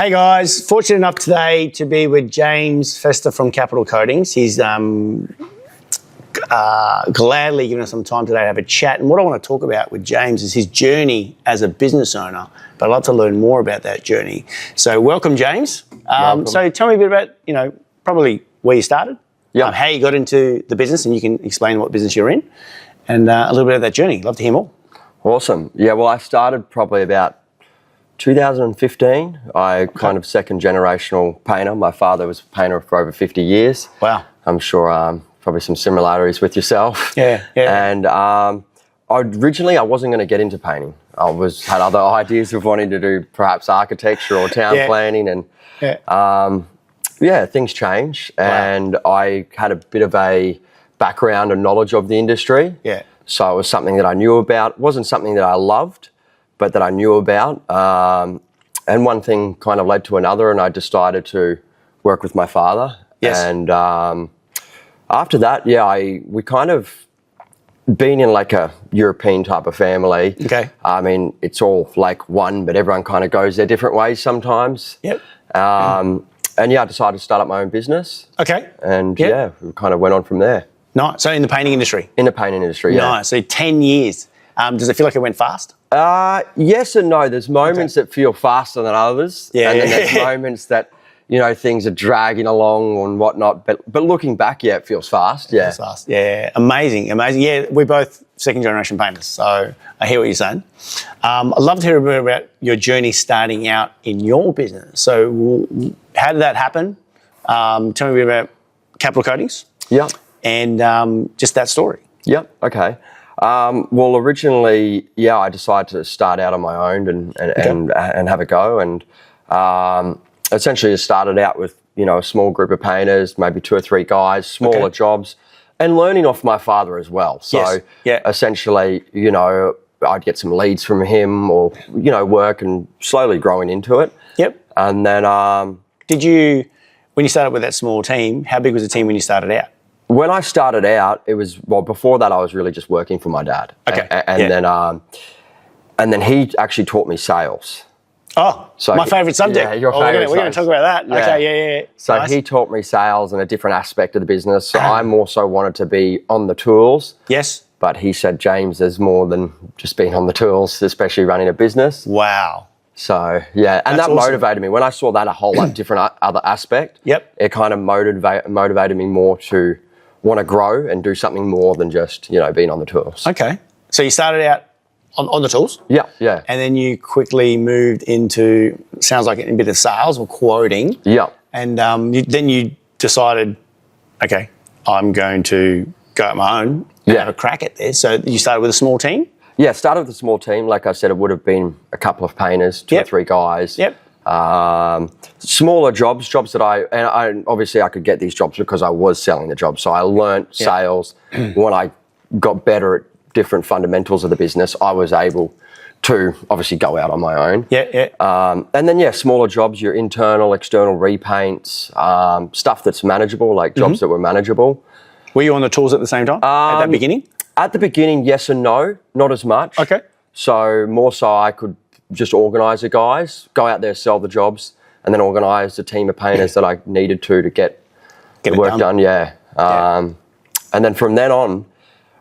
Hey guys, fortunate enough today to be with James Fester from Capital Coatings. He's gladly given us some time today to have a chat. And what I want to talk about with James is his journey as a business owner, but I'd love to learn more about that journey. So welcome, James. Welcome. So tell me a bit about, probably where you started, how you got into the business, and you can explain what business you're in, and a little bit of that journey. Love to hear more. Awesome. Yeah, well, I started probably about 2015. I kind of second generational painter. My father was a painter for over 50 years. Wow. I'm sure probably some similarities with yourself. Yeah. And originally I wasn't going to get into painting. I had other ideas of wanting to do perhaps architecture or town planning, and things changed. Wow. And I had a bit of a background and knowledge of the industry. Yeah. So it was something that I knew about. It wasn't something that I loved, but that I knew about. And one thing kind of led to another, and I decided to work with my father. Yes. And after that, we kind of been in like a European type of family. Okay. I mean, it's all like one, but everyone kind of goes their different ways sometimes. Yep. And I decided to start up my own business. Okay. And we kind of went on from there. Nice. So in the painting industry? In the painting industry, yeah. Nice. So 10 years. Does it feel like it went fast? Yes and no. There's moments that feel faster than others. Yeah. And then there's moments that, things are dragging along and whatnot. But looking back, it feels fast. Yeah. It feels fast. Yeah. Amazing. Yeah, we're both second generation painters. So I hear what you're saying. I'd love to hear a bit about your journey starting out in your business. So how did that happen? Tell me a bit about Capital Coatings. Yeah. And just that story. Yep. Okay. Well, originally, I decided to start out on my own and have a go. And essentially, I started out with a small group of painters, maybe 2 or 3 guys, smaller jobs, and learning off my father as well. So essentially, I'd get some leads from him, or work, and slowly growing into it. Yep. And then, when you started with that small team, how big was the team when you started out? When I started out, it was, before that I was really just working for my dad. Okay. And then he actually taught me sales. Oh, so my favourite subject. Yeah, your favourite. We're going to talk about that. Yeah. Okay, yeah. So nice. He taught me sales and a different aspect of the business. So I more so wanted to be on the tools. Yes. But he said, James, there's more than just being on the tools, especially running a business. Wow. So, and that motivated me. When I saw that a whole lot different other aspect, it kind of motivated me more to want to grow and do something more than just, being on the tools. Okay. So you started out on the tools? Yeah. And then you quickly moved into, sounds like a bit of sales or quoting. Yeah. And then you decided, okay, I'm going to go at my own and have a crack at this. So you started with a small team? Yeah, started with a small team. Like I said, it would have been a couple of painters, 2 or 3 guys. Yep. Smaller jobs that I obviously I could get these jobs because I was selling the jobs. So I learnt sales. When I got better at different fundamentals of the business, I was able to obviously go out on my own. And then smaller jobs, your internal, external repaints, stuff that's manageable, like jobs that were manageable. Were you on the tools at the same time at that beginning? At the beginning, yes and no, not as much. Okay. So more so I could just organise the guys, go out there, sell the jobs, and then organise the team of painters that I needed to get the work done. And then from then on,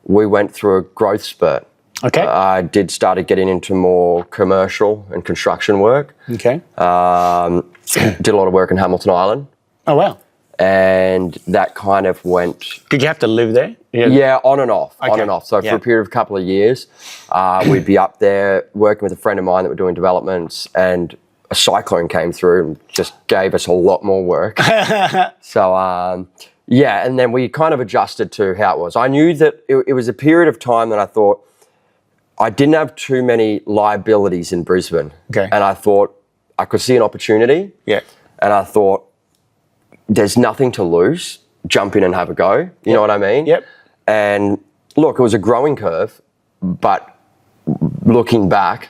we went through a growth spurt. Okay. I started getting into more commercial and construction work. Okay. Did a lot of work in Hamilton Island. Oh, wow. And that kind of went... Did you have to live there? Yeah, on and off. So for a period of a couple of years, we'd be up there working with a friend of mine that were doing developments, and a cyclone came through and just gave us a lot more work. So, and then we kind of adjusted to how it was. I knew that it was a period of time that I thought I didn't have too many liabilities in Brisbane. Okay. And I thought I could see an opportunity. Yeah. And I thought, there's nothing to lose. Jump in and have a go. You know what I mean? Yep. And look, it was a growing curve, but looking back,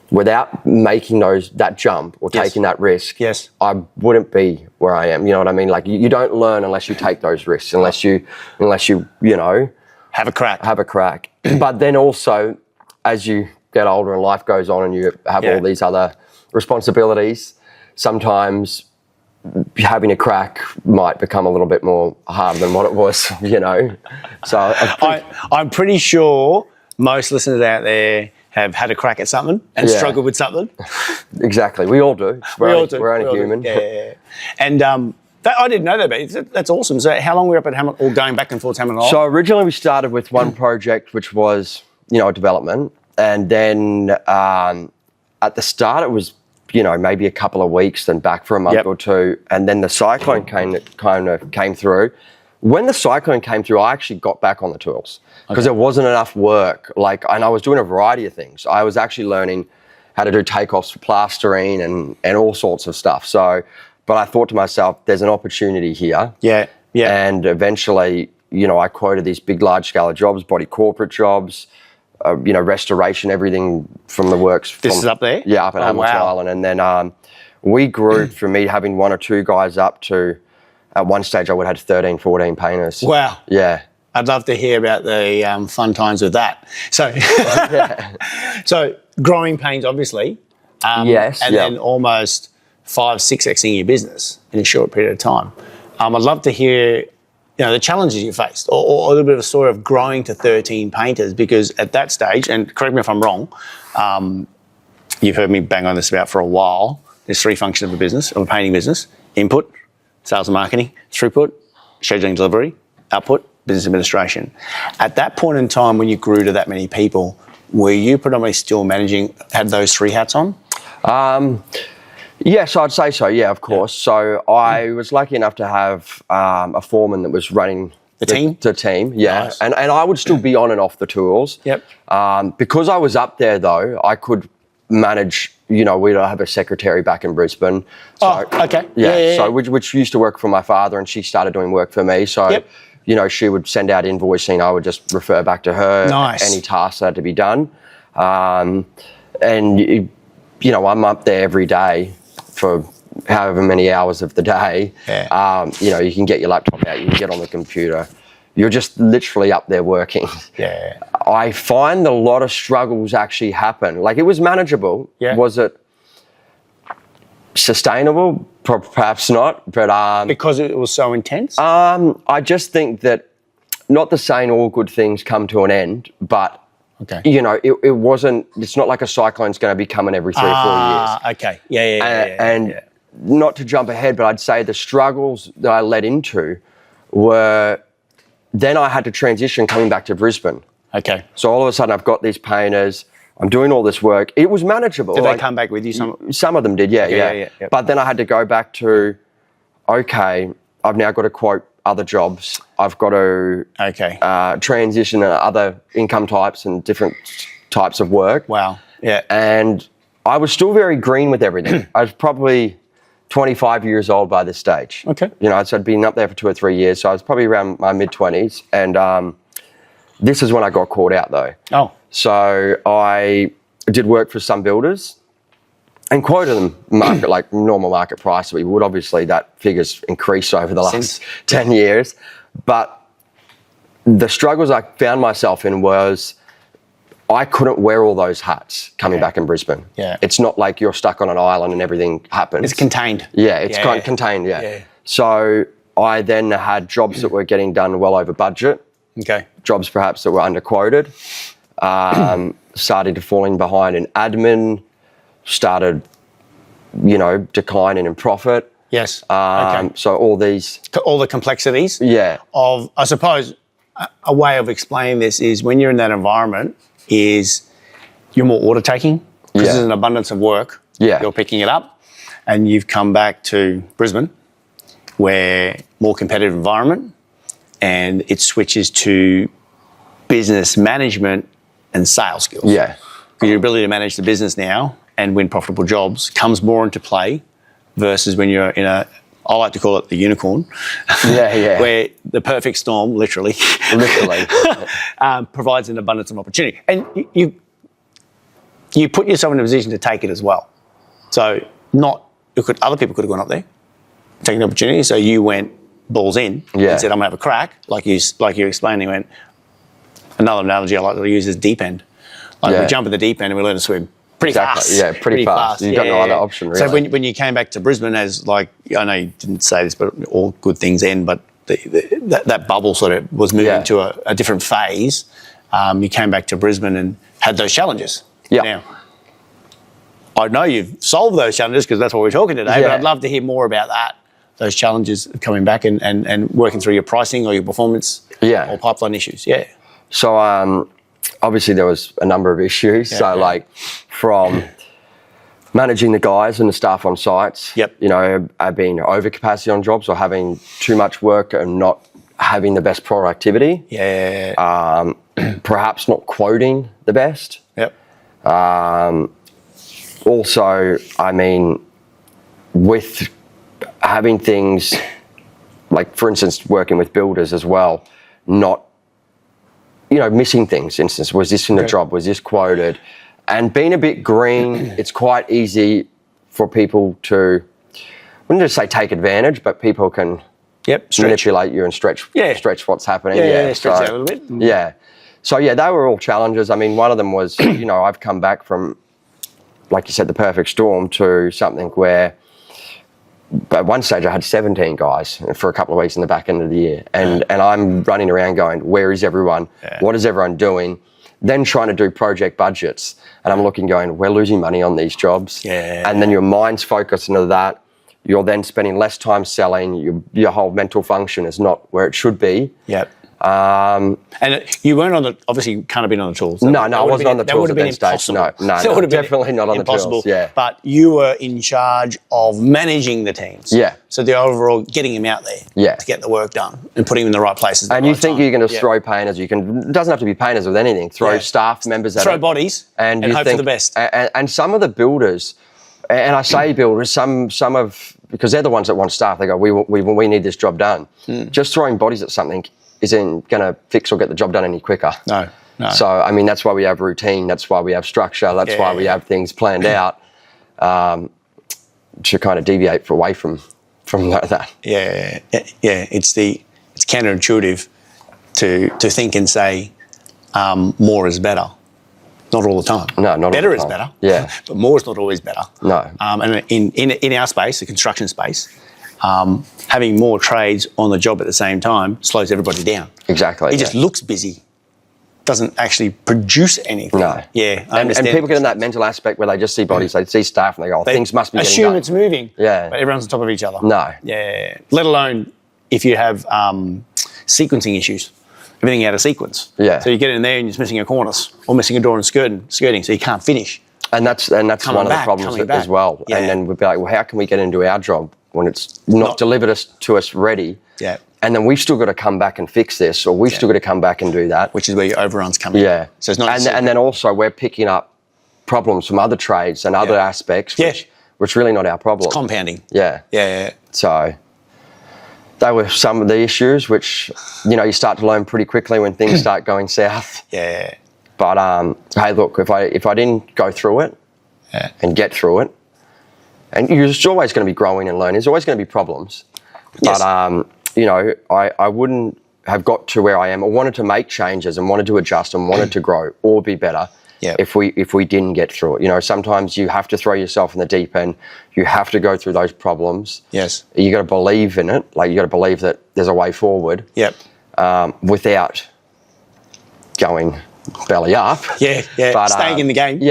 without making that jump or taking that risk, I wouldn't be where I am. You know what I mean? Like you don't learn unless you take those risks, unless you have a crack. But then also, as you get older and life goes on and you have all these other responsibilities, sometimes having a crack might become a little bit more hard than what it was, you know. So I'm pretty sure most listeners out there have had a crack at something and struggled with something. Exactly, we all do. We're only human. Yeah. And I didn't know that, but that's awesome. So how long were you up at Hamilton, or going back and forth to Hamilton? So originally we started with one project, which was, you know, a development. And then at the start it was, you know, maybe a couple of weeks, then back for a month or two. And then the cyclone came through. When the cyclone came through, I actually got back on the tools because there wasn't enough work. And I was doing a variety of things. I was actually learning how to do takeoffs for plastering and all sorts of stuff. So, but I thought to myself, there's an opportunity here. Yeah. And eventually, you know, I quoted these big, large scale jobs, body corporate jobs, you know, restoration, everything from the works. This is up there? Yeah, up at Hamilton Island. And then we grew from me having one or two guys up to, at one stage I would have had 13, 14 painters. Wow. Yeah. I'd love to hear about the fun times with that. So, so growing pains, obviously. Yes. And then almost 5-6xing your business in a short period of time. I'd love to hear, you know, the challenges you faced, or a little bit of a story of growing to 13 painters, because at that stage, and correct me if I'm wrong, you've heard me bang on this about for a while, there's three functions of a business, of a painting business: input, sales and marketing; throughput, scheduling delivery; output, business administration. At that point in time, when you grew to that many people, were you predominantly still had those three hats on? Yes, I'd say so. Yeah, of course. So I was lucky enough to have a foreman that was running the team. The team, yeah, Nice. and I would still be on and off the tools. Yep. Because I was up there though, I could manage. You know, we'd have a secretary back in Brisbane. So, okay. Yeah. So which used to work for my father, and she started doing work for me. So. Yep. You know, she would send out invoicing. I would just refer back to her. Nice. Any tasks that had to be done. And, you know, I'm up there every day for however many hours of the day. Yeah. You know, you can get your laptop out, you can get on the computer. You're just literally up there working. Yeah. I find a lot of struggles actually happen. Like, it was manageable. Yeah. Was it sustainable? Perhaps not, but Because it was so intense? I just think that, not the saying all good things come to an end, but you know, it wasn't. It's not like a cyclone's going to be coming every 3 or 4 years. Okay. Yeah. And not to jump ahead, but I'd say the struggles that I led into were, then I had to transition coming back to Brisbane. Okay. So all of a sudden I've got these painters. I'm doing all this work. It was manageable. Did they come back with you? Some of them did, yeah. Yeah. But then I had to go back to, okay, I've now got to quote other jobs. I've got to transition to other income types and different types of work. Wow. Yeah. And I was still very green with everything. I was probably 25 years old by this stage. Okay. You know, so I'd been up there for 2 or 3 years. So I was probably around my mid-20s. And this is when I got caught out, though. Oh. So I did work for some builders and quoted them like normal market price. We would, obviously, that figure's increased over the last 10 years. But the struggles I found myself in was I couldn't wear all those hats coming back in Brisbane. Yeah. It's not like you're stuck on an island and everything happens. It's contained. Yeah, it's kind of contained, yeah. So I then had jobs that were getting done well over budget. Okay. Jobs perhaps that were underquoted. Starting to falling behind in admin, started, you know, declining in profit. Yes. So all the complexities. Yeah. Of, I suppose, a way of explaining this is when you're in that environment is you're more order taking because there's an abundance of work. Yeah. You're picking it up, and you've come back to Brisbane, where more competitive environment, and it switches to business management and sales skills. Yeah. Your ability to manage the business now and win profitable jobs comes more into play versus when you're in I like to call it the unicorn. Yeah. Where the perfect storm, literally, provides an abundance of opportunity. And you put yourself in a position to take it as well. So other people could have gone up there, taken the opportunity. So you went balls in and said, I'm gonna have a crack. Like you explained, you went, another analogy I like to use is deep end. Like we jump in the deep end and we learn to swim. pretty fast. Yeah, pretty fast. You've got no other option, really. So when you came back to Brisbane, as like, I know you didn't say this, but all good things end, but that bubble sort of was moving to a different phase. You came back to Brisbane and had those challenges. Yeah. Now, I know you've solved those challenges because that's what we're talking today, but I'd love to hear more about that, those challenges of coming back and working through your pricing or your performance or pipeline issues. Yeah. So obviously there was a number of issues. From managing the guys and the staff on sites, you know, being over capacity on jobs or having too much work and not having the best productivity. Perhaps not quoting the best. Also, I mean, with having things like, for instance, working with builders as well, not, you know, missing things. For instance, was this in the job? Was this quoted? And being a bit green, it's quite easy for people to, I wouldn't just say take advantage, but people can manipulate you and stretch what's happening. Stretch out a little bit. So, they were all challenges. I mean, one of them was, you know, I've come back from, like you said, the perfect storm to something where at one stage I had 17 guys for a couple of weeks in the back end of the year. And I'm running around going, where is everyone? What is everyone doing? Then trying to do project budgets. And I'm looking going, we're losing money on these jobs. And then your mind's focused into that. You're then spending less time selling. Your whole mental function is not where it should be. And you weren't on obviously you can't have been on the tools. No, I wasn't on the tools at that stage. No, definitely not on the tools. But you were in charge of managing the teams. So the overall getting them out there to get the work done and putting them in the right places. And you think you're going to throw painters, it doesn't have to be painters with anything. Throw staff members at it. Throw bodies and hope for the best. And some of the builders, and I say builders, some of, because they're the ones that want staff, they go, we need this job done. Just throwing bodies at something isn't going to fix or get the job done any quicker. No. So, I mean, that's why we have routine. That's why we have structure. That's why we have things planned out to kind of deviate away from that. It's counterintuitive to think and say more is better. Not all the time. No, not better all the time. Is better. But more is not always better. No. And in our space, the construction space, having more trades on the job at the same time slows everybody down. Exactly. It just looks busy, doesn't actually produce anything. No. I and people get in that mental aspect where they just see bodies, they see staff and they go, things must be getting done. Assume it's moving. But everyone's on top of each other. No. Let alone if you have sequencing issues. Everything out of sequence. So you get in there and you're missing a cornice or missing a door and skirting, so you can't finish. And that's one of the problems as well. And then we'd be like, well, how can we get into our job when it's not delivered to us ready? And then we've still got to come back and fix this, or we've still got to come back and do that. Which is where your overruns come in. So it's not. And then also we're picking up problems from other trades and other aspects, which really not our problem. It's compounding. So they were some of the issues which, you know, you start to learn pretty quickly when things start going south. But hey, look, if I didn't go through it and get through it, and you're just always going to be growing and learning. There's always going to be problems. But, you know, I wouldn't have got to where I am. I wanted to make changes and wanted to adjust and wanted to grow or be better if we didn't get through it. You know, sometimes you have to throw yourself in the deep end. You have to go through those problems. You got to believe in it. Like, you got to believe that there's a way forward without going belly up. But, staying in the game.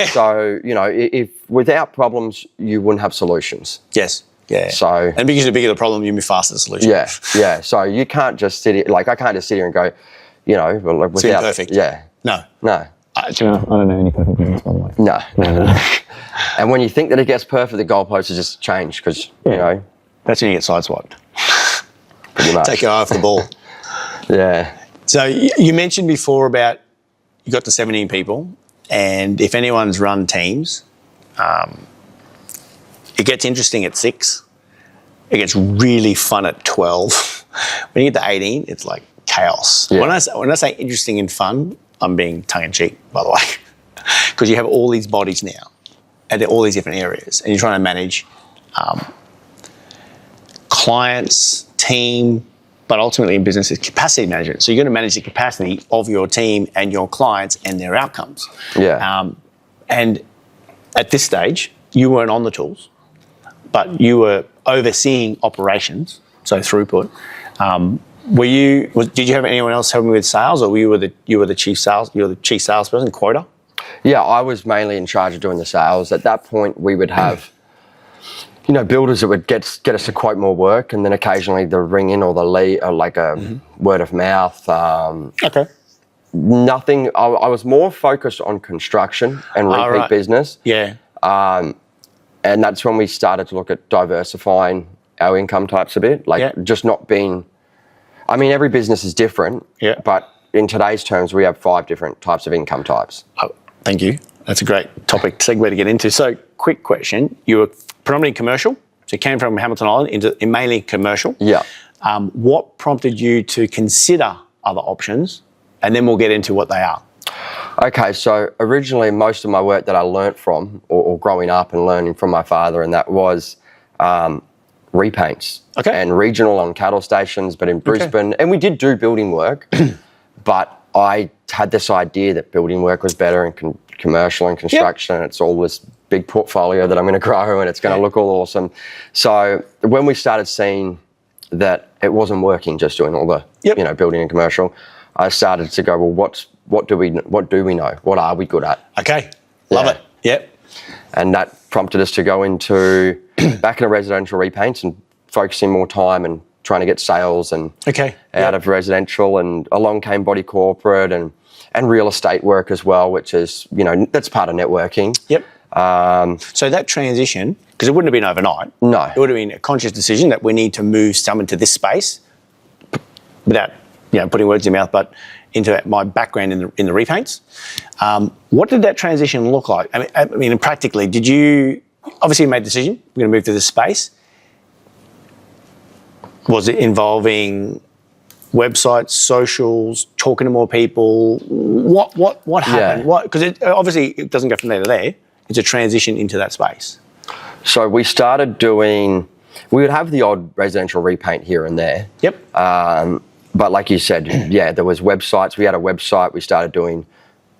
So, you know, if without problems, you wouldn't have solutions. So, and because the bigger the problem, you move faster to the solution. So you can't just sit here, like I can't just sit here and go, you know, without perfect. No. I don't know any perfect things, by the way. No. And when you think that it gets perfect, the goalposts are just changed because you know that's when you get sideswiped. Pretty much. Take your eye off the ball. So you mentioned before about you got to 17 people, and if anyone's run teams, it gets interesting at 6. It gets really fun at 12. When you get to 18, it's like chaos. When I say interesting and fun, I'm being tongue-in-cheek, by the way, because you have all these bodies now and all these different areas, and you're trying to manage clients, team, but ultimately in business, it's capacity management. So you're going to manage the capacity of your team and your clients and their outcomes. And at this stage, you weren't on the tools, but you were overseeing operations, so throughput. Did you have anyone else helping with sales, or you were the chief salesperson, quota? Yeah, I was mainly in charge of doing the sales. At that point, we would have, builders that would get us to quote more work, and then occasionally the ring in or the lead, or like a word of mouth. Okay. Nothing. I was more focused on construction and repeat business. Yeah. And that's when we started to look at diversifying our income types a bit, just not being. I mean, every business is different. Yeah. But in today's terms, we have 5 different types of income types. Oh, thank you. That's a great topic segue to get into. So, quick question: you were predominantly commercial, so you came from Hamilton Island into mainly commercial. Yeah. What prompted you to consider other options? And then we'll get into what they are. Okay, so originally most of my work that I learnt from, or growing up and learning from my father, and that was repaints. Okay. And regional on cattle stations, but in Brisbane. Okay. And we did do building work, but I had this idea that building work was better in commercial and construction, and it's all this big portfolio that I'm going to grow and it's going to look all awesome. So when we started seeing that it wasn't working just doing all the building and commercial, I started to go, well, what do we know? What are we good at? Okay, love it. Yep. And that prompted us to go into back into residential repaints and focusing more time and trying to get sales and out of residential. And along came body corporate and real estate work as well, which is that's part of networking. Yep. So that transition, because it wouldn't have been overnight. No. It would have been a conscious decision that we need to move someone to this space without putting words in your mouth, but into my background in the repaints. What did that transition look like? I mean, practically, did you obviously made a decision, we're going to move to this space? Was it involving websites, socials, talking to more people? What happened? Yeah. Because it doesn't go from there to there. It's a transition into that space. So we started doing. We would have the odd residential repaint here and there. Yep. But like you said, there was websites. We had a website. We started doing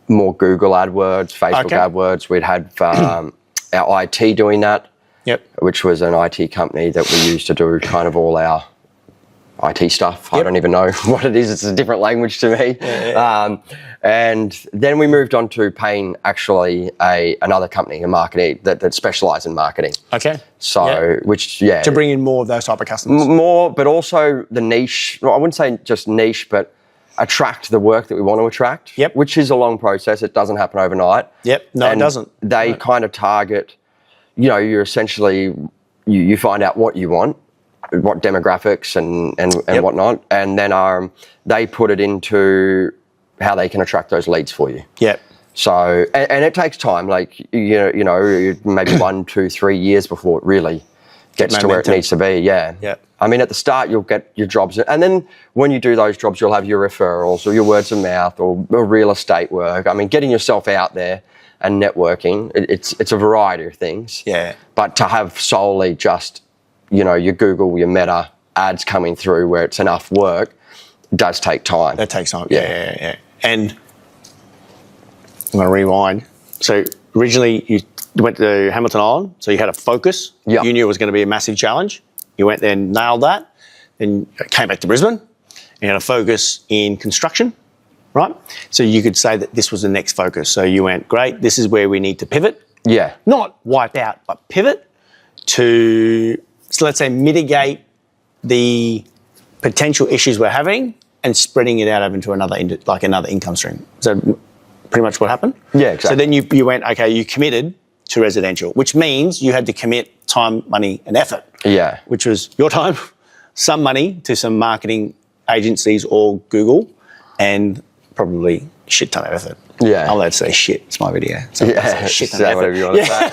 more Google AdWords, Facebook AdWords. We'd had our IT doing that. Yep. Which was an IT company that we used to do kind of all our IT stuff. Yep. I don't even know what it is. It's a different language to me. And then we moved on to paying actually another company, a marketing that specialised in marketing. Okay. So, to bring in more of those type of customers. More, but also the niche. Well, I wouldn't say just niche, but attract the work that we want to attract. Yep. Which is a long process. It doesn't happen overnight. Yep. No, it doesn't. They kind of target. You're essentially you find out what you want, what demographics and whatnot, and then they put it into how they can attract those leads for you. Yep. So and it takes time, like maybe 1, 2, 3 years before it really gets to where it needs to be. Yeah. Yeah. I mean, at the start you'll get your jobs, and then when you do those jobs, you'll have your referrals or your words of mouth or real estate work. I mean, getting yourself out there and networking, it's a variety of things. Yeah. But to have solely just, your Google, your Meta ads coming through where it's enough work does take time. That takes time. Yeah. And I'm going to rewind. So originally you went to Hamilton Island, so you had a focus. Yep. You knew it was going to be a massive challenge. You went there and nailed that. Then came back to Brisbane. You had a focus in construction. Right? So you could say that this was the next focus. So you went, great, this is where we need to pivot. Yeah. Not wipe out, but pivot to, so let's say, mitigate the potential issues we're having and spreading it out over into another income stream. Is that pretty much what happened? Yeah, exactly. So then you went, okay, you committed to residential, which means you had to commit time, money and effort. Yeah. Which was your time, some money to some marketing agencies or Google, and probably shit ton of effort. Yeah. I'm allowed to say shit. It's my video. So yeah, shit ton of effort. Whatever you want to say.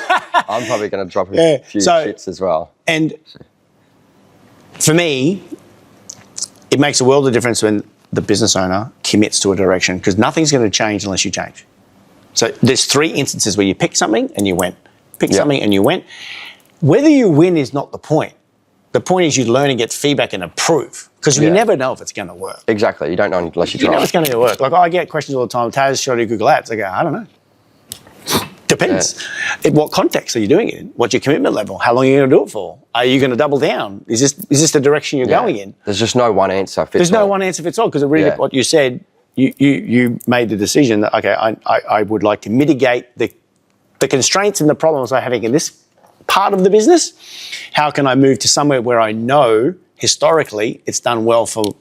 I'm probably going to drop a few shits as well. And for me, it makes a world of difference when the business owner commits to a direction, because nothing's going to change unless you change. So there's 3 instances where you pick something and you went. Pick something and you went. Whether you win is not the point. The point is you learn and get feedback and improve, because you never know if it's going to work. Exactly. You don't know unless you try. You know it's going to work. Like, I get questions all the time, Taz, should I do Google Ads? I go, I don't know. Depends. In what context are you doing it in? What's your commitment level? How long are you going to do it for? Are you going to double down? Is this the direction you're going in? There's just no one answer fits There's all. no one answer fits all, because really what you said, you made the decision that, okay, I would like to mitigate the constraints and the problems I'm having in this part of the business. How can I move to somewhere where I know historically it's done well for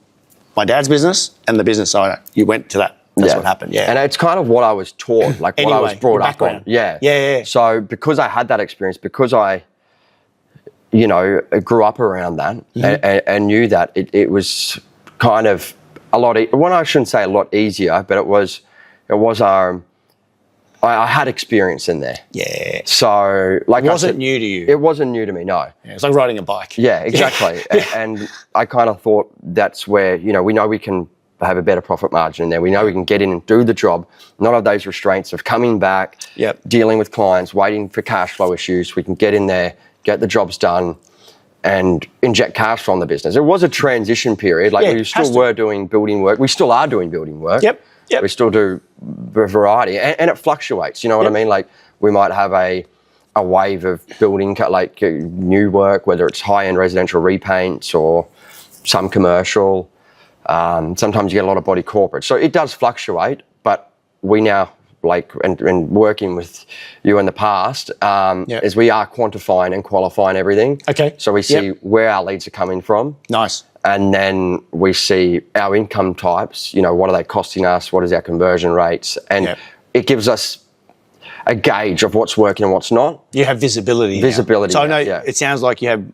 my dad's business and the business side? You went to that. That's what happened, And it's kind of what I was taught, like what I was brought up on. Yeah. So because I had that experience, because I, grew up around that and knew that it was kind of a lot, well, I shouldn't say a lot easier, but it was I had experience in there. Yeah. So, like it wasn't new to you. It wasn't new to me, no. Yeah, it's like riding a bike. Yeah, exactly. And I kind of thought that's where, we know we can have a better profit margin in there. We know we can get in and do the job, not have those restraints of coming back, dealing with clients, waiting for cash flow issues. We can get in there, get the jobs done, and inject cash flow on the business. It was a transition period. Like we still were doing building work. We still are doing building work. Yep. We still do a variety, and it fluctuates. You know what I mean? Like we might have a wave of building, like new work, whether it's high-end residential repaints or some commercial. Sometimes you get a lot of body corporate. So it does fluctuate, but we now, and working with you in the past, is we are quantifying and qualifying everything. Okay. So we see where our leads are coming from. Nice. And then we see our income types, what are they costing us? What is our conversion rates? And it gives us a gauge of what's working and what's not. You have visibility. Visibility. So I know it sounds like you have,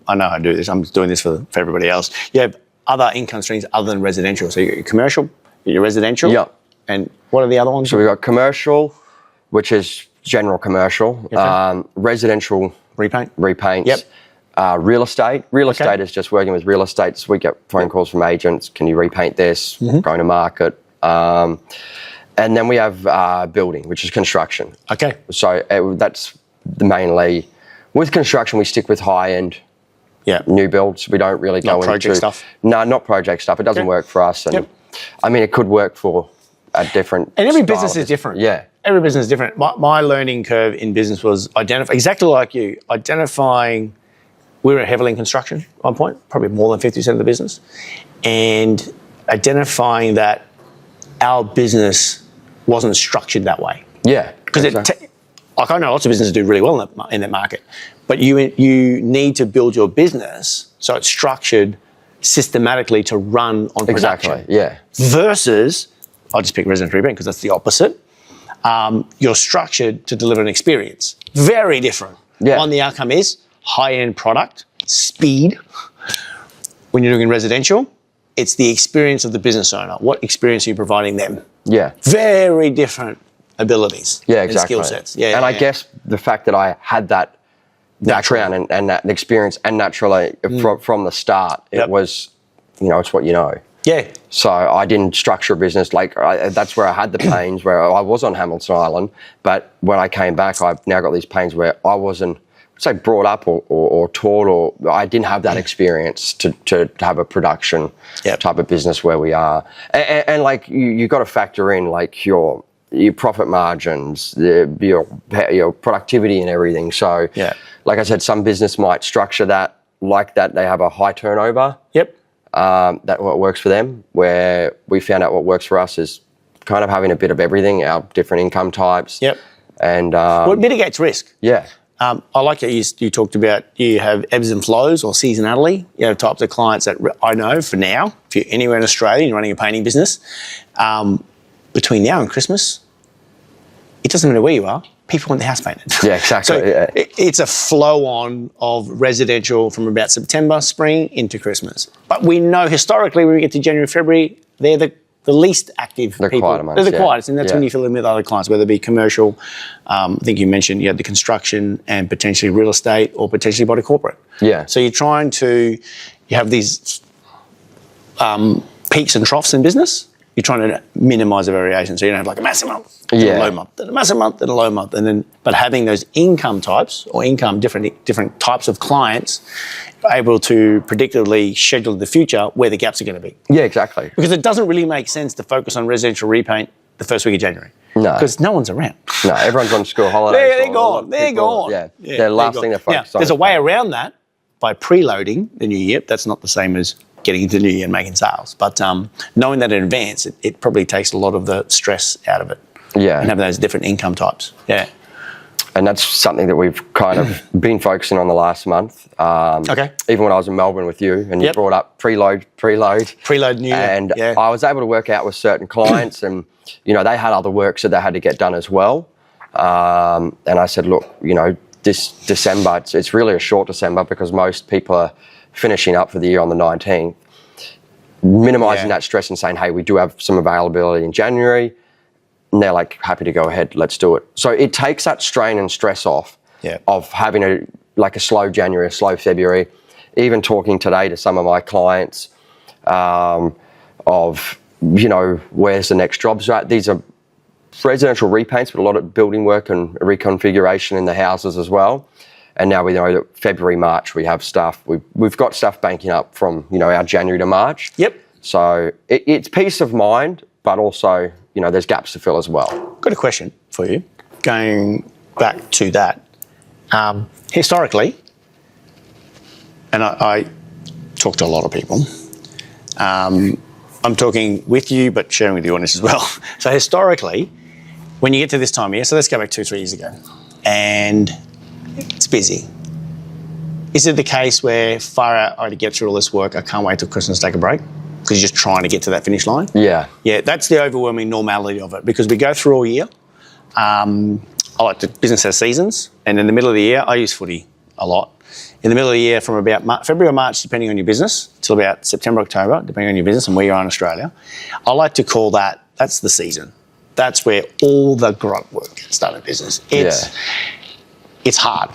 I know how to do this. I'm doing this for everybody else. You have other income streams other than residential. So you got your commercial, your residential. Yeah. And what are the other ones? So we've got commercial, which is general commercial, residential repaints. Yep. Real estate. Real estate is just working with real estate. So we get phone calls from agents. Can you repaint this? Going to market. And then we have building, which is construction. Okay. So that's mainly, with construction, we stick with high-end new builds. We don't really go into project stuff. No, not project stuff. It doesn't work for us. And I mean, it could work for a different. And every business is different. Yeah. Every business is different. My learning curve in business was exactly like you, identifying. We were heavily in construction at one point, probably more than 50% of the business, and identifying that our business wasn't structured that way. Yeah. Because I know lots of businesses do really well in that market, but you need to build your business so it's structured systematically to run on production. Exactly, yeah. Versus, I'll just pick residential repaint because that's the opposite. You're structured to deliver an experience. Very different. Yeah. One, the outcome is high-end product, speed. When you're doing residential, it's the experience of the business owner. What experience are you providing them? Yeah. Very different abilities and skill sets. And I guess the fact that I had that background and that experience and naturally from the start, it was, it's what you know. Yeah. So I didn't structure a business. That's where I had the pains, where I was on Hamilton Island. But when I came back, I've now got these pains where I wasn't, say, brought up or taught, or I didn't have that experience to have a production type of business where we are. And you got to factor in your profit margins, your productivity and everything. So, like I said, some business might structure that like that. They have a high turnover. Yep. That what works for them. Where we found out what works for us is kind of having a bit of everything, our different income types. Yep. And well, it mitigates risk. Yeah. I like that you talked about you have ebbs and flows or seasonality. You have types of clients that I know for now, if you're anywhere in Australia and you're running a painting business, between now and Christmas, it doesn't matter where you are, people want the house painted. Yeah, exactly. So it's a flow on of residential from about September, spring into Christmas. But we know historically when we get to January, February, they're the least active people. Quieter months, they're the quietest, and that's when you fill in with other clients, whether it be commercial. I think you mentioned you had the construction and potentially real estate or potentially body corporate. Yeah. So you have these peaks and troughs in business. You're trying to minimise the variation, so you don't have like a massive month, then a low month, then a massive month, then a low month, and then. But having those income types or different types of clients, able to predictably schedule the future where the gaps are going to be. Yeah, exactly. Because it doesn't really make sense to focus on residential repaint the first week of January. No. Because no one's around. No, everyone's on school holidays. They're gone. They're gone. Yeah, they're last thing they're focused on. There's a way around that by preloading the new year. That's not the same as getting into the new year and making sales. But knowing that in advance, it probably takes a lot of the stress out of it. Yeah. And having those different income types. Yeah. And that's something that we've kind of been focusing on the last month. Okay. Even when I was in Melbourne with you, and you brought up preload. Preload new year. And I was able to work out with certain clients, and you know they had other works that they had to get done as well. And I said, look, you know, this December, it's really a short December because most people are finishing up for the year on the 19th. Minimising that stress and saying, hey, we do have some availability in January. And they're like, happy to go ahead, let's do it. So it takes that strain and stress off of having a slow January, a slow February. Even talking today to some of my clients of, you know, where's the next jobs at? These are residential repaints, but a lot of building work and reconfiguration in the houses as well. And now we know that February, March, we have stuff. We've got stuff banking up from, you know, our January to March. Yep. So it's peace of mind, but also, you know, there's gaps to fill as well. Got a question for you. Going back to that, historically, and I talk to a lot of people. I'm talking with you, but sharing with the audience as well. So historically, when you get to this time of year, so let's go back 2-3 years ago, and it's busy. Is it the case where far out, I to get through all this work, I can't wait till Christmas to take a break? Because you're just trying to get to that finish line? Yeah. Yeah, that's the overwhelming normality of it, because we go through all year. Business has seasons, and in the middle of the year, I use footy a lot. In the middle of the year, from about February or March, depending on your business, till about September, October, depending on your business and where you are in Australia, I like to call that's the season. That's where all the grunt work gets done in business. It's hard,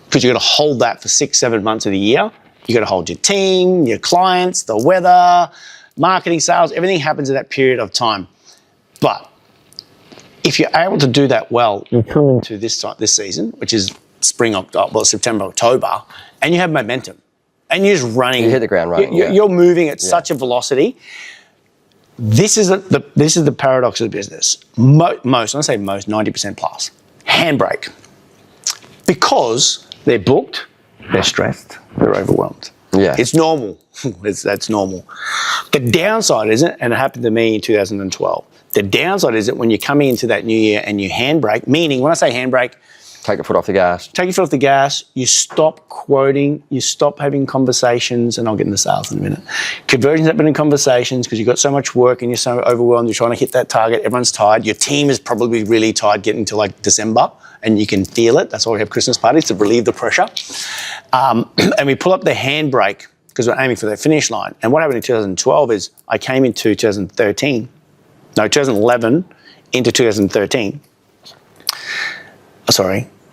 because you've got to hold that for 6-7 months of the year. You've got to hold your team, your clients, the weather, marketing, sales, everything happens in that period of time. But if you're able to do that well, you come into this season, which is September, October, and you have momentum, and you're just running. You hit the ground running. You're moving at such a velocity. This is the paradox of the business. Most, when I say most, 90% plus, handbrake. Because they're booked, they're stressed, they're overwhelmed. Yeah. It's normal. That's normal. The downside isn't, and it happened to me in 2012, the downside isn't when you're coming into that new year and you handbrake, meaning when I say handbrake, take your foot off the gas. Take your foot off the gas, you stop quoting, you stop having conversations, and I'll get into sales in a minute. Conversions happen in conversations because you've got so much work and you're so overwhelmed, you're trying to hit that target, everyone's tired, your team is probably really tired getting to like December, and you can feel it. That's why we have Christmas parties, to relieve the pressure. And we pull up the handbrake because we're aiming for the finish line. And what happened in 2012 is I came into 2011 into 2013.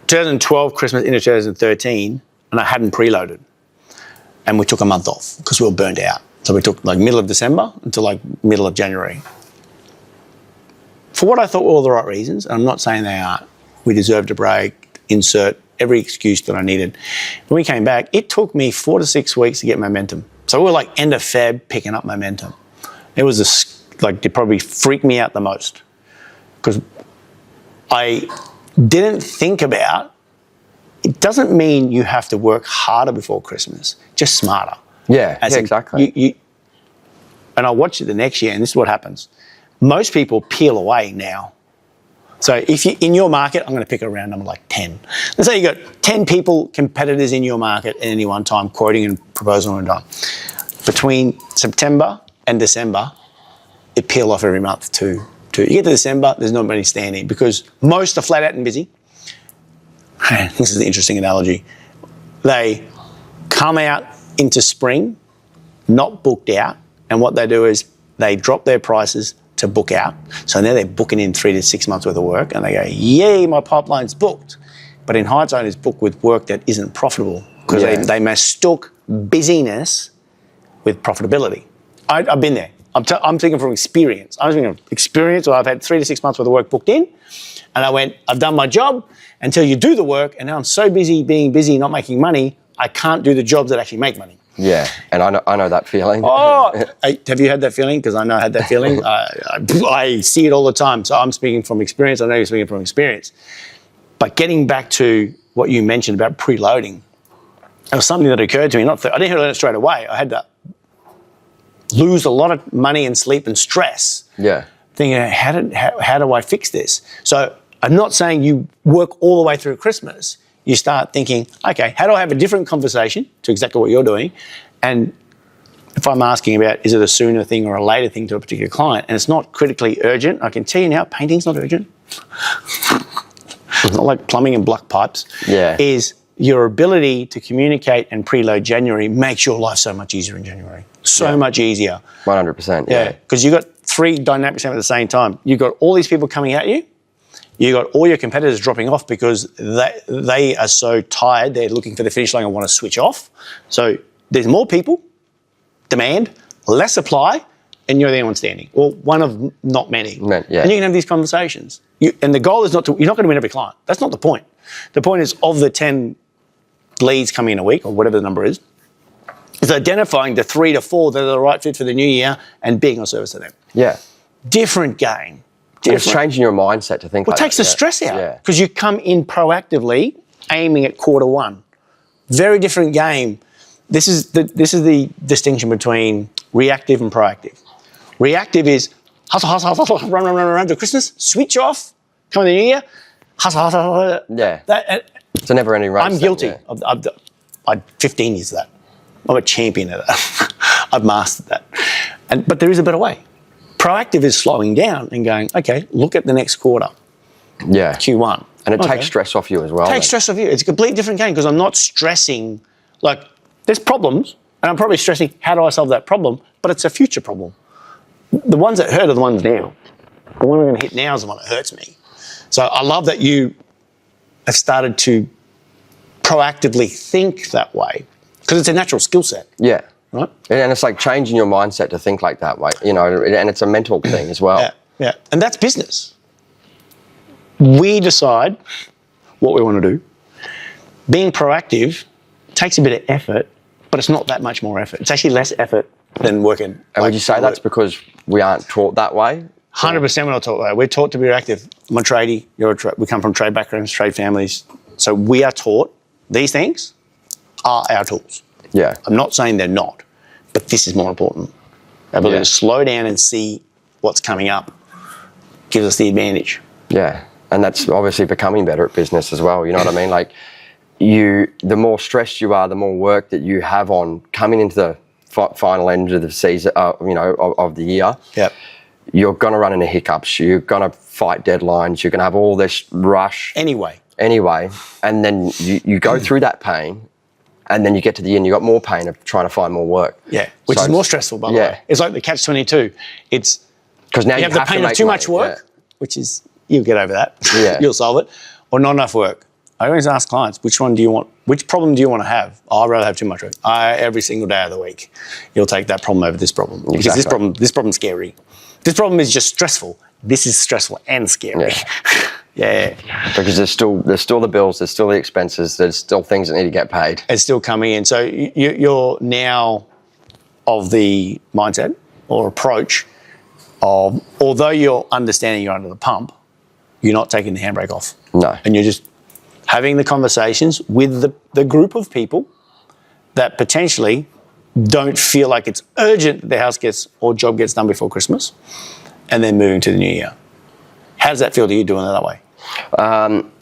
2012 Christmas into 2013, and I hadn't preloaded. And we took a month off because we were burnt out. So we took like middle of December until like middle of January. For what I thought were all the right reasons, and I'm not saying they aren't. We deserved a break, insert every excuse that I needed. When we came back, it took me 4 to 6 weeks to get momentum. So we were like end of Feb picking up momentum. It was it probably freaked me out the most because I didn't think about, it doesn't mean you have to work harder before Christmas, just smarter. Yeah, exactly. And I watch it the next year, and this is what happens. Most people peel away now. So if you in your market, I'm going to pick a round number like 10. Let's say you've got 10 competitors in your market at any one time, quoting and proposing and done. Between September and December, it peel off every month too. You get to December, there's not many standing because most are flat out and busy. This is an interesting analogy. They come out into spring, not booked out, and what they do is they drop their prices to book out. So now they're booking in 3 to 6 months worth of work, and they go, yay, my pipeline's booked. But in hindsight, it's booked with work that isn't profitable because they mistook busyness with profitability. I've been there. I'm thinking from experience. I'm thinking of experience where I've had 3 to 6 months worth of work booked in, and I went, I've done my job until you do the work, and now I'm so busy being busy, not making money, I can't do the jobs that actually make money. Yeah, and I know that feeling. Oh, have you had that feeling? Because I know I had that feeling. I see it all the time. So I'm speaking from experience. I know you're speaking from experience. But getting back to what you mentioned about preloading, it was something that occurred to me. I didn't learn it straight away. I had to lose a lot of money and sleep and stress. Yeah. Thinking, how do I fix this? So I'm not saying you work all the way through Christmas. You start thinking, okay, how do I have a different conversation to exactly what you're doing? And if I'm asking about, is it a sooner thing or a later thing to a particular client, and it's not critically urgent, I can tell you now, painting's not urgent. It's not like plumbing and block pipes. Yeah. Is your ability to communicate and preload January makes your life so much easier in January. So much easier. 100%. Yeah, because you've got three dynamics happening at the same time. You've got all these people coming at you. You got all your competitors dropping off because they are so tired, they're looking for the finish line and want to switch off. So there's more people, demand, less supply, and you're the only one standing. Or one of not many. Yeah. And you can have these conversations. And the goal is you're not going to win every client. That's not the point. The point is, of the 10 leads coming in a week, or whatever the number is identifying the 3 to 4 that are the right fit for the new year and being of service to them. Yeah. Different game. It's changing your mindset to think like that. It takes the stress out because you come in proactively aiming at quarter one. Very different game. This is the distinction between reactive and proactive. Reactive is hustle, hustle, hustle, run to Christmas, switch off, come in the new year, hustle, hustle, hustle. Yeah. It's a never-ending race. I'm guilty. I've 15 years of that. I'm a champion of that. I've mastered that. But there is a better way. Proactive is slowing down and going, okay, look at the next quarter. Yeah. Q1. And it takes stress off you as well. Takes stress off you. It's a completely different game because I'm not stressing, like, there's problems, and I'm probably stressing, how do I solve that problem? But it's a future problem. The ones that hurt are the ones now. The one I'm going to hit now is the one that hurts me. So I love that you have started to proactively think that way because it's a natural skill set. Yeah. Right? And it's like changing your mindset to think like that way, and it's a mental thing as well. Yeah. And that's business. We decide what we want to do. Being proactive takes a bit of effort, but it's not that much more effort. It's actually less effort than working. And would you say that's because we aren't taught that way? 100% we're not taught that way. We're taught to be reactive. I'm a tradie. We come from trade backgrounds, trade families. So we are taught these things are our tools. Yeah. I'm not saying they're not, but this is more important. The ability to slow down and see what's coming up gives us the advantage. Yeah, and that's obviously becoming better at business as well. You know what I mean? Like, the more stressed you are, the more work that you have on coming into the final end of the season, of the year. Yep. You're going to run into hiccups. You're going to fight deadlines. You're going to have all this rush. Anyway, and then you go through that pain. And then you get to the end, you've got more pain of trying to find more work. Yeah, which is more stressful, by the way. It's like the catch-22. It's because now you have the pain of too much work, which is, you'll get over that. Yeah. You'll solve it. Or not enough work. I always ask clients, which problem do you want to have? Oh, I'd rather have too much work. Every single day of the week, you'll take that problem over this problem. Exactly. Because this problem's scary. This problem is just stressful. This is stressful and scary. Yeah. Because there's still the bills, there's still the expenses, there's still things that need to get paid. It's still coming in. So you're now of the mindset or approach of, although you're understanding you're under the pump, you're not taking the handbrake off. No. And you're just having the conversations with the group of people that potentially don't feel like it's urgent that the house gets or job gets done before Christmas, and then moving to the new year. How does that feel to you doing it that way?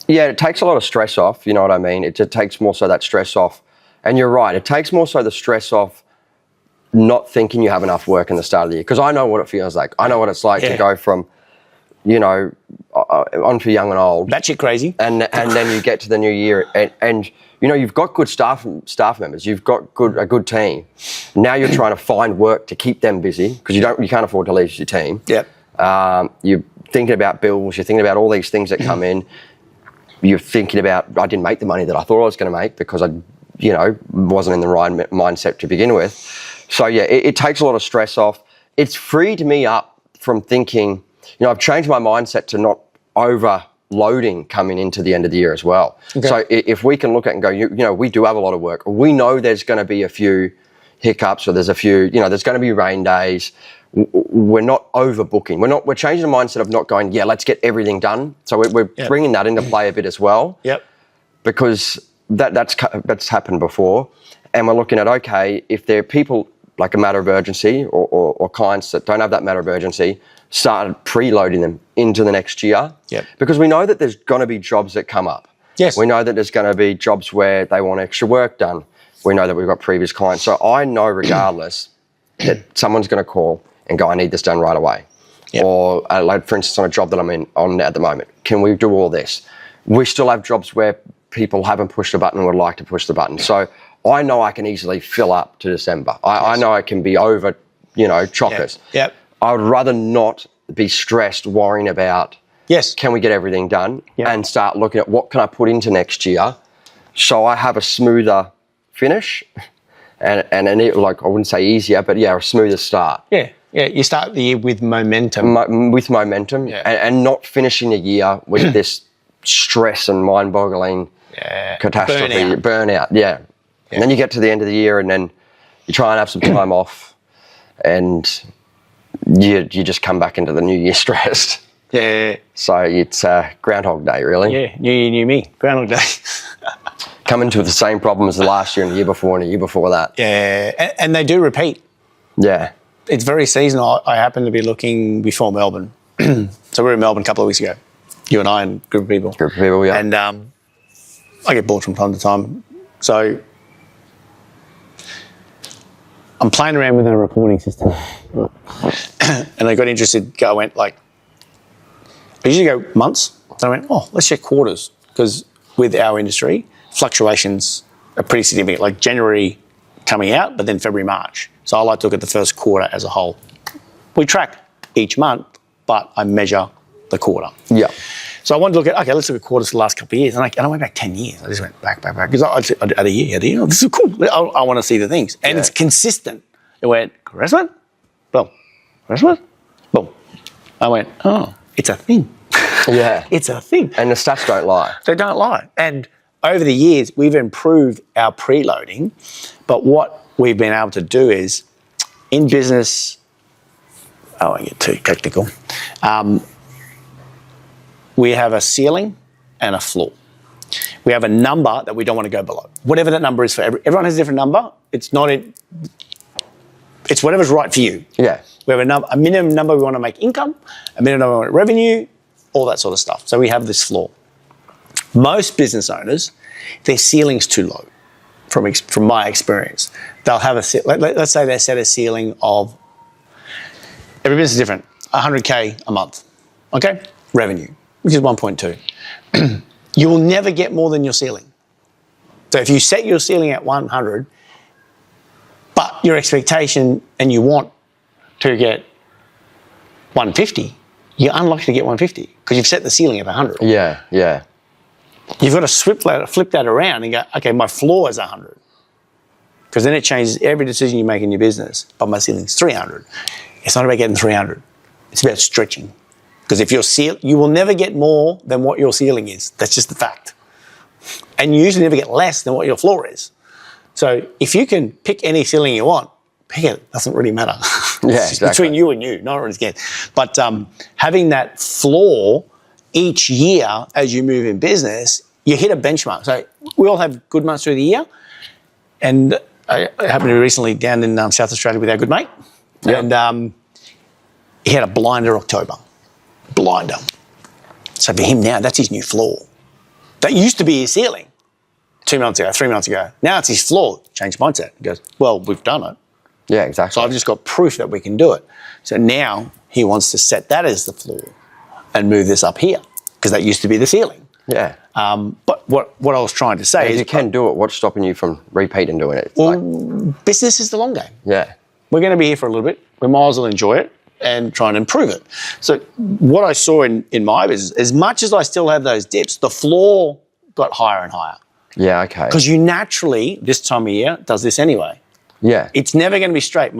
It takes a lot of stress off, you know what I mean? It takes more so that stress off. And you're right, it takes more so the stress off not thinking you have enough work in the start of the year. Because I know what it feels like. I know what it's like to go from, onto young and old. Batshit crazy. And then you get to the new year and you've got good staff members, you've got a good team. Now you're trying to find work to keep them busy because you can't afford to lose your team. Yep. You're thinking about bills, you're thinking about all these things that come in. You're thinking about, I didn't make the money that I thought I was going to make because I, wasn't in the right mindset to begin with. So it takes a lot of stress off. It's freed me up from thinking, I've changed my mindset to not overloading coming into the end of the year as well. Okay. So if we can look at it and go, we do have a lot of work. We know there's going to be a few, hiccups, or there's a few, there's going to be rain days. We're not overbooking. We're changing the mindset of not going, let's get everything done. So we're bringing that into play a bit as well. Yep. Because that's happened before. And we're looking at, okay, if there are people like a matter of urgency or clients that don't have that matter of urgency, start preloading them into the next year. Yep. Because we know that there's going to be jobs that come up. Yes. We know that there's going to be jobs where they want extra work done. We know that we've got previous clients. So I know regardless that someone's going to call and go, I need this done right away. Yep. Or like, for instance, on a job that I'm on at the moment, can we do all this? We still have jobs where people haven't pushed the button and would like to push the button. So I know I can easily fill up to December. I know I can be over, chockers. Yep. I would rather not be stressed worrying about, can we get everything done, and start looking at what can I put into next year so I have a smoother finish and like, I wouldn't say easier, but a smoother start. Yeah. Yeah, you start the year with momentum. And not finishing the year with this stress and mind-boggling catastrophe, burnout. And then you get to the end of the year and then you try and have some time off and you just come back into the new year stressed. Yeah. So it's Groundhog Day, really. Yeah, new year, new me. Groundhog Day. Coming to the same problem as the last year and the year before and the year before that. Yeah, and they do repeat. Yeah. It's very seasonal. I happened to be looking before Melbourne. So we were in Melbourne a couple of weeks ago. You and I and a group of people. Yeah. And I get bored from time to time. So I'm playing around with our reporting system. And I got interested. I went I usually go months. Then I went, let's check quarters. Because with our industry, fluctuations are pretty significant. Like January coming out, but then February, March. So I like to look at the first quarter as a whole. We track each month, but I measure the quarter. Yeah. So I wanted to look at, let's look at quarters for the last couple of years. And I went back 10 years. I just went back. Because I had a year. This is cool. I want to see the things. And it's consistent. It went, Christmas? Boom. Christmas? Boom. I went, it's a thing. Yeah. It's a thing. And the stats don't lie. They don't lie. And over the years, we've improved our preloading. But what we've been able to do is, in business, I won't get too technical, we have a ceiling and a floor. We have a number that we don't want to go below. Whatever that number is for everyone has a different number. It's whatever's right for you. Yeah. We have a minimum number we want to make income, a minimum number we want revenue, all that sort of stuff. So we have this floor. Most business owners, their ceiling's too low. From my experience, they'll have let's say they set a ceiling of, every business is different, 100K a month, okay? Revenue, which is 1.2. You will never get more than your ceiling. So if you set your ceiling at 100, but your expectation and you want to get 150, you're unlikely to get 150 because you've set the ceiling at 100. Yeah, yeah. You've got to flip that around and go, okay, my floor is 100. Because then it changes every decision you make in your business. But my ceiling's 300. It's not about getting 300. It's about stretching. Because if you will never get more than what your ceiling is. That's just the fact. And you usually never get less than what your floor is. So if you can pick any ceiling you want, pick it. It doesn't really matter. Yeah, it's exactly. Between you and you. No one really cares. But having that floor each year as you move in business, you hit a benchmark. So we all have good months through the year. And I happened to be recently down in South Australia with our good mate. Yep. And he had a blinder October. Blinder. So for him now, that's his new floor. That used to be his ceiling 2 months ago, 3 months ago. Now it's his floor. Changed mindset. He goes, well, we've done it. Yeah, exactly. So I've just got proof that we can do it. So now he wants to set that as the floor and move this up here because that used to be the ceiling. Yeah. But what I was trying to say is... you can do it. What's stopping you from repeating doing it? Business is the long game. Yeah. We're going to be here for a little bit. We might as well enjoy it and try and improve it. So what I saw in my business, as much as I still have those dips, the floor got higher and higher. Yeah, okay. Because you naturally, this time of year, does this anyway. Yeah. It's never going to be straight.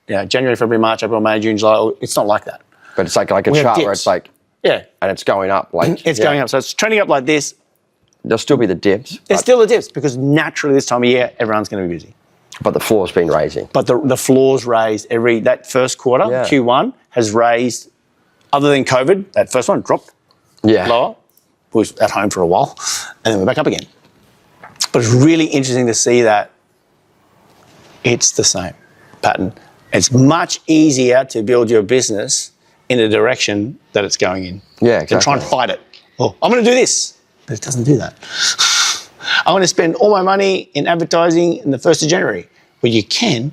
January, February, March, April, May, June, July. It's not like that. But it's like a chart where it's like... Yeah. And it's going up. It's going up. So it's trending up like this. There'll still be the dips. There's still the dips because naturally this time of year, everyone's going to be busy. But the floor's been raising. But the floor's raised that first quarter, Yeah. Q1, has raised, other than COVID, that first one dropped lower. We was at home for a while, and then we're back up again. But it's really interesting to see that it's the same pattern. It's much easier to build your business in the direction that it's going in. Yeah, exactly. Than try and fight it. Oh, I'm going to do this. But it doesn't do that. I'm going to spend all my money in advertising in the 1st of January. Well, you can,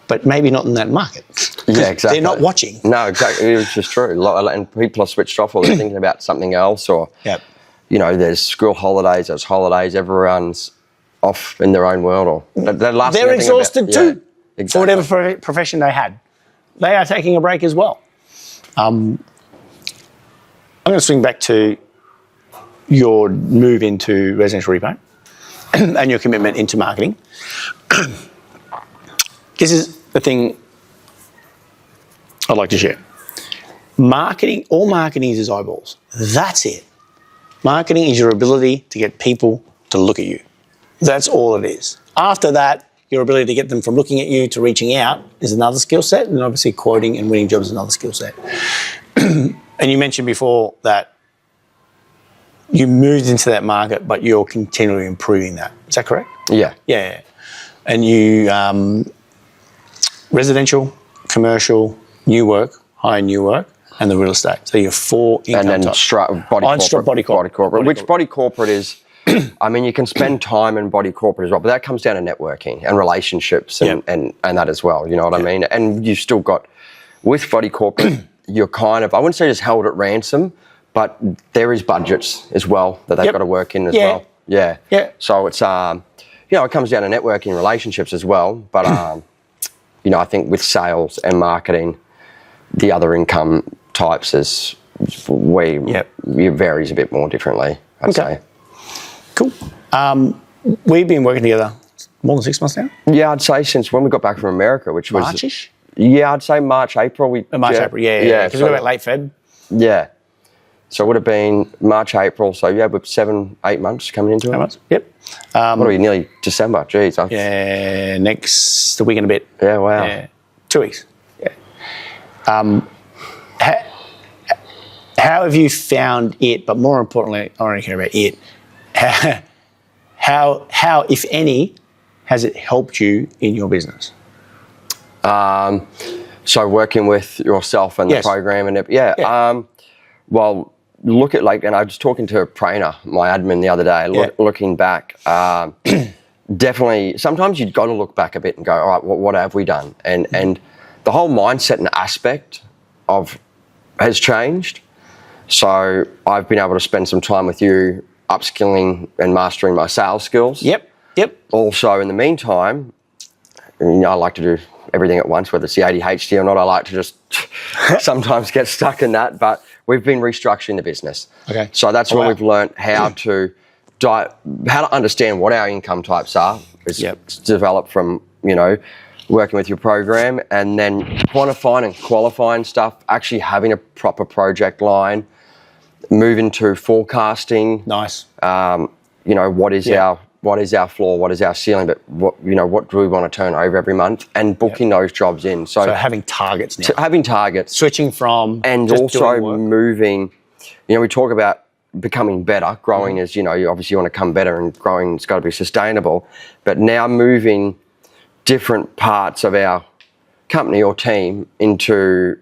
but maybe not in that market. Yeah, exactly. They're not watching. No, exactly. It's just true. And people are switched off or they're thinking about something else or, there's school holidays, there's holidays, everyone's off in their own world. Or they're exhausted too for whatever profession they had. They are taking a break as well. I'm going to swing back to your move into residential repaint and your commitment into marketing. This is the thing I'd like to share. Marketing, all marketing is eyeballs. That's it. Marketing is your ability to get people to look at you. That's all it is. After that, your ability to get them from looking at you to reaching out is another skill set, and obviously quoting and winning jobs is another skill set. And you mentioned before that you moved into that market, but you're continually improving that. Is that correct? Yeah. Yeah. And you, residential, commercial, new work, high new work, and the real estate. So you're 4 income and then types. body corporate. Which body corporate is, I mean, you can spend time in body corporate as well, but that comes down to networking and relationships and that as well, you know what I mean? And you've still got, with body corporate, you're kind of, I wouldn't say just held at ransom, but there is budgets as well that they've got to work in as well. Yeah. So it's, it comes down to networking relationships as well. But, I think with sales and marketing, the other income types is it varies a bit more differently, I'd say. Cool. We've been working together more than 6 months now? Yeah, I'd say since when we got back from America, which was... March-ish? Yeah, I'd say March, April. April, yeah. Because we went late Feb. Yeah. So it would have been March, April. So, we're 7-8 months coming into it. 8 months, yep. What are we, nearly December? Jeez. Next week and a bit. Yeah, wow. Yeah. 2 weeks. Yeah. How have you found it, but more importantly, I don't care about it, how, if any, has it helped you in your business? So working with yourself and the program and well, look at and I was talking to Prainer, my admin the other day, looking back, definitely sometimes you've got to look back a bit and go, all right, what have we done? And the whole mindset and aspect has changed. So I've been able to spend some time with you upskilling and mastering my sales skills. Yep. Also, in the meantime, I like to do everything at once, whether it's the ADHD or not. I like to just sometimes get stuck in that, but we've been restructuring the business. Okay. So that's when we've learned how to understand what our income types are. It's developed from, working with your program and then quantifying and qualifying stuff, actually having a proper project line, moving to forecasting. Nice. What is our floor? What is our ceiling? But what do we want to turn over every month? And booking those jobs in. So having targets now. Having targets. Switching from and also moving. We talk about becoming better. Growing is, you obviously want to come better, and growing has got to be sustainable. But now moving different parts of our company or team into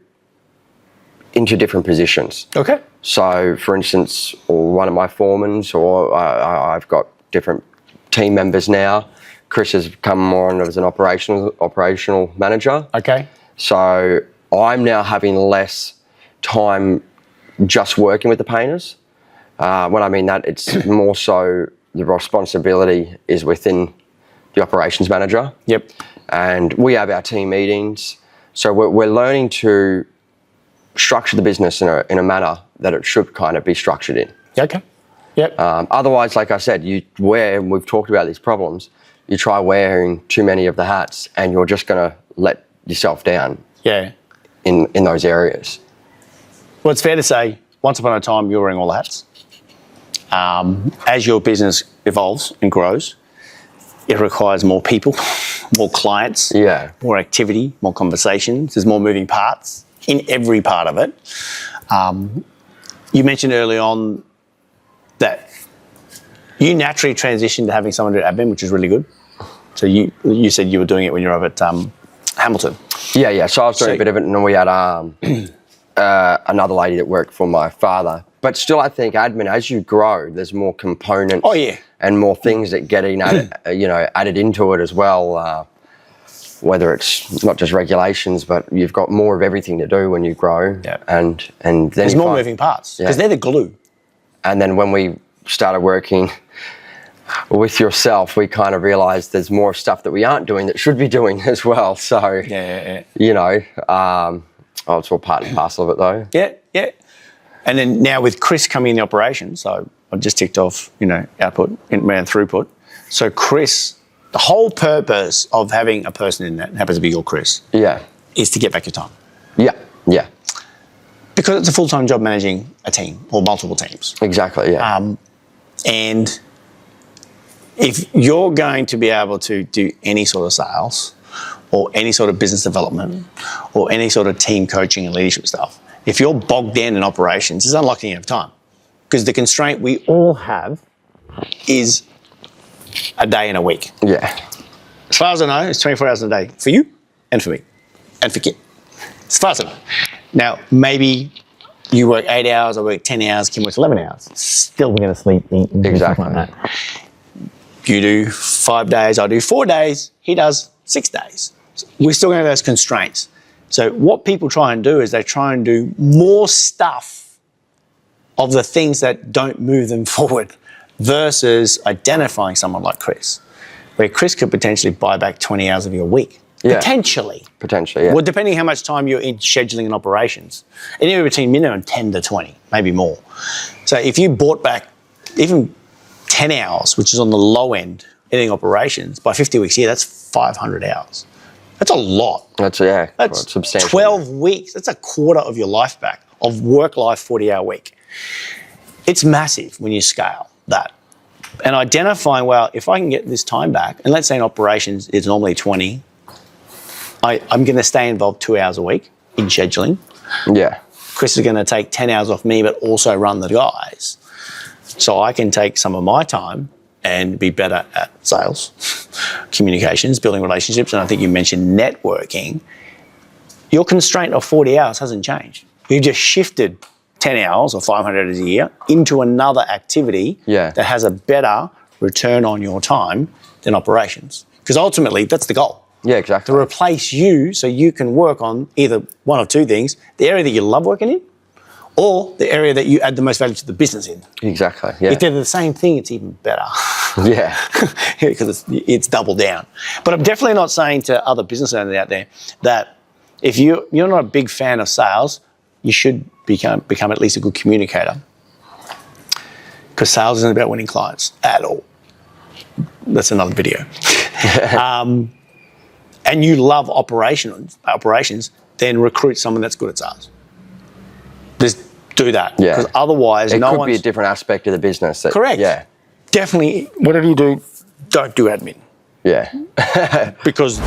different positions. Okay. So, for instance, one of my foremans, or I've got different team members now. Chris has come more on as an operational manager. Okay. So I'm now having less time just working with the painters. When I mean that, it's more so the responsibility is within the operations manager. Yep. And we have our team meetings. So we're learning to structure the business in a manner that it should kind of be structured in. Okay. Yep. Otherwise, like I said, and we've talked about these problems, you try wearing too many of the hats and you're just going to let yourself down. Yeah. In those areas. Well, it's fair to say, once upon a time, you were wearing all the hats. As your business evolves and grows, it requires more people, more clients, more activity, more conversations. There's more moving parts in every part of it. You mentioned early on that you naturally transitioned to having someone do admin, which is really good. So you said you were doing it when you were over at Hamilton. Yeah. So I was doing a bit of it, and we had another lady that worked for my father. But still, I think admin, as you grow, there's more components. Oh, yeah. And more things that get added into it as well. Whether it's not just regulations, but you've got more of everything to do when you grow. Yeah. And then there's more moving parts because they're the glue. And then when we started working with yourself, we kind of realised there's more stuff that we aren't doing that should be doing as well. So it's all part and parcel of it though. Yeah. And then now with Chris coming in the operation, so I've just ticked off, output and throughput. So Chris, the whole purpose of having a person in that happens to be your Chris. Yeah. Is to get back your time. Yeah. Because it's a full-time job managing a team or multiple teams. Exactly, yeah. And if you're going to be able to do any sort of sales or any sort of business development or any sort of team coaching and leadership stuff, if you're bogged down in operations, it's unlikely you have time. Because the constraint we all have is a day and a week. Yeah. As far as I know, it's 24 hours a day for you and for me and for Kit. As far as I know. Now, maybe you work 8 hours, I work 10 hours, Kim works 11 hours. Still we're going to sleep, eat, and do stuff like that. You do 5 days, I do 4 days, he does 6 days. So we're still going to have those constraints. So what people try and do is they try and do more stuff of the things that don't move them forward versus identifying someone like Chris, where Chris could potentially buy back 20 hours of your week. Yeah. Potentially, yeah. Well, depending how much time you're in scheduling and operations. Anywhere between minimum 10 to 20, maybe more. So if you bought back even 10 hours, which is on the low end, in operations, by 50 weeks a year, that's 500 hours. That's a lot. That's substantial. 12 weeks. That's a quarter of your life back of work life 40-hour week. It's massive when you scale that. And identifying, well, if I can get this time back, and let's say in operations it's normally 20, I'm going to stay involved 2 hours a week in scheduling. Yeah. Chris is going to take 10 hours off me, but also run the guys. So I can take some of my time and be better at sales, communications, building relationships. And I think you mentioned networking. Your constraint of 40 hours hasn't changed. You've just shifted 10 hours or 500 hours a year into another activity that has a better return on your time than operations. Because ultimately, that's the goal. Yeah, exactly. To replace you so you can work on either one of two things, the area that you love working in or the area that you add the most value to the business in. Exactly, yeah. If they're the same thing, it's even better. Yeah. Because it's double down. But I'm definitely not saying to other business owners out there that if you're not a big fan of sales, you should become at least a good communicator. Because sales isn't about winning clients at all. That's another video. And you love operations, then recruit someone that's good at sales. Just do that. Yeah. Because otherwise, it could be a different aspect of the business. Correct. Yeah. Definitely, whatever you do, don't do admin. Yeah. Because